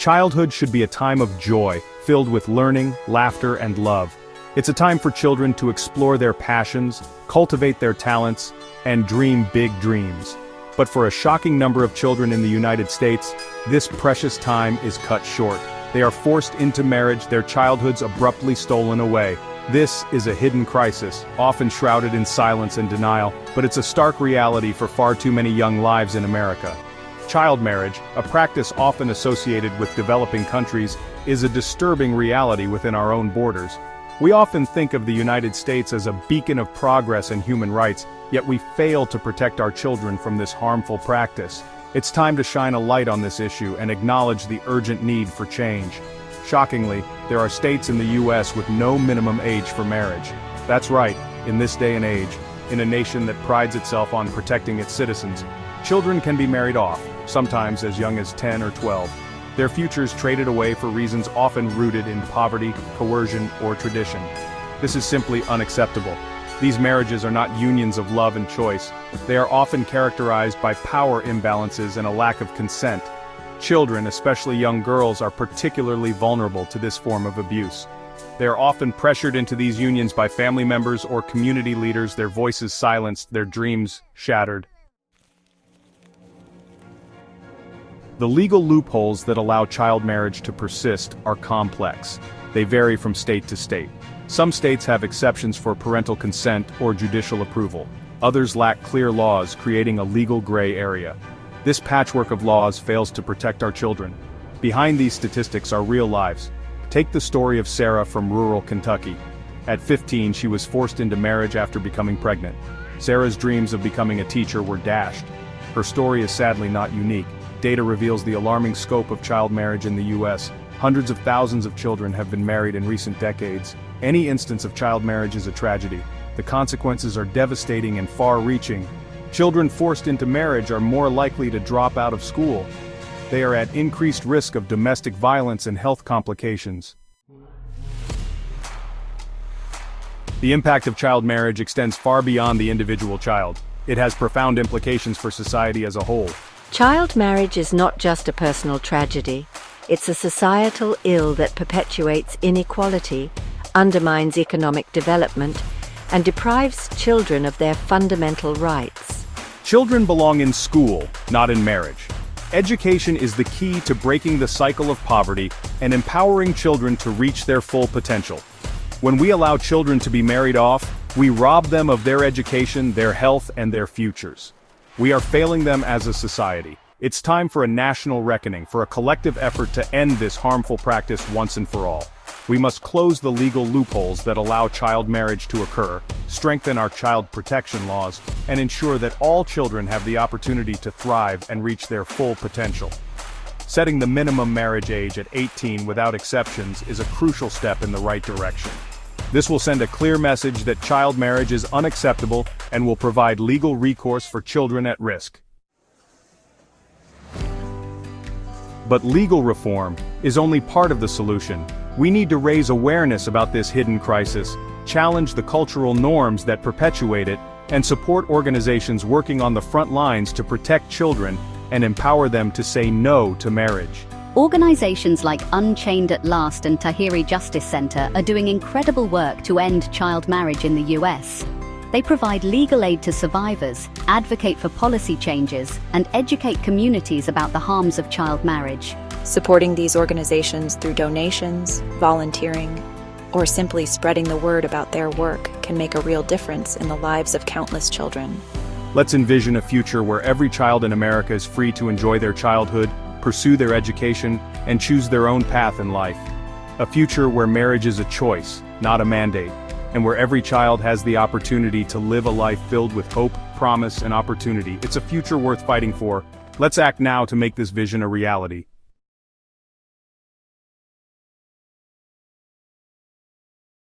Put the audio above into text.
Childhood should be a time of joy, filled with learning, laughter, and love. It's a time for children to explore their passions, cultivate their talents, and dream big dreams. But for a shocking number of children in the United States, this precious time is cut short. They are forced into marriage, their childhoods abruptly stolen away. This is a hidden crisis, often shrouded in silence and denial, but it's a stark reality for far too many young lives in America. Child marriage, a practice often associated with developing countries, is a disturbing reality within our own borders. We often think of the United States as a beacon of progress and human rights, yet we fail to protect our children from this harmful practice. It's time to shine a light on this issue and acknowledge the urgent need for change. Shockingly, there are states in the US with no minimum age for marriage. That's right, in this day and age, in a nation that prides itself on protecting its citizens, children can be married off, sometimes as young as 10 or 12. Their futures traded away for reasons often rooted in poverty, coercion, or tradition. This is simply unacceptable. These marriages are not unions of love and choice. They are often characterized by power imbalances and a lack of consent. Children, especially young girls, are particularly vulnerable to this form of abuse. They are often pressured into these unions by family members or community leaders, their voices silenced, their dreams shattered. The legal loopholes that allow child marriage to persist are complex. They vary from state to state. Some states have exceptions for parental consent or judicial approval. Others lack clear laws, creating a legal gray area. This patchwork of laws fails to protect our children. Behind these statistics are real lives. Take the story of Sarah from rural Kentucky. At 15, she was forced into marriage after becoming pregnant. Sarah's dreams of becoming a teacher were dashed. Her story is sadly not unique. Data reveals the alarming scope of child marriage in the US. Hundreds of thousands of children have been married in recent decades. Any instance of child marriage is a tragedy. The consequences are devastating and far-reaching. Children forced into marriage are more likely to drop out of school. They are at increased risk of domestic violence and health complications. The impact of child marriage extends far beyond the individual child. It has profound implications for society as a whole. Child marriage is not just a personal tragedy. It's a societal ill that perpetuates inequality, undermines economic development, and deprives children of their fundamental rights. Children belong in school, not in marriage. Education is the key to breaking the cycle of poverty and empowering children to reach their full potential. When we allow children to be married off, we rob them of their education, their health, and their futures. We are failing them as a society. It's time for a national reckoning, for a collective effort to end this harmful practice once and for all. We must close the legal loopholes that allow child marriage to occur, strengthen our child protection laws, and ensure that all children have the opportunity to thrive and reach their full potential. Setting the minimum marriage age at 18 without exceptions is a crucial step in the right direction. This will send a clear message that child marriage is unacceptable and will provide legal recourse for children at risk. But legal reform is only part of the solution. We need to raise awareness about this hidden crisis, challenge the cultural norms that perpetuate it, and support organizations working on the front lines to protect children and empower them to say no to marriage. Organizations like Unchained at Last and Tahiri Justice Center are doing incredible work to end child marriage in the US. They provide legal aid to survivors, advocate for policy changes, and educate communities about the harms of child marriage. Supporting these organizations through donations, volunteering, or simply spreading the word about their work can make a real difference in the lives of countless children. Let's envision a future where every child in America is free to enjoy their childhood, pursue their education, and choose their own path in life. A future where marriage is a choice, not a mandate, and where every child has the opportunity to live a life filled with hope, promise, and opportunity. It's a future worth fighting for. Let's act now to make this vision a reality.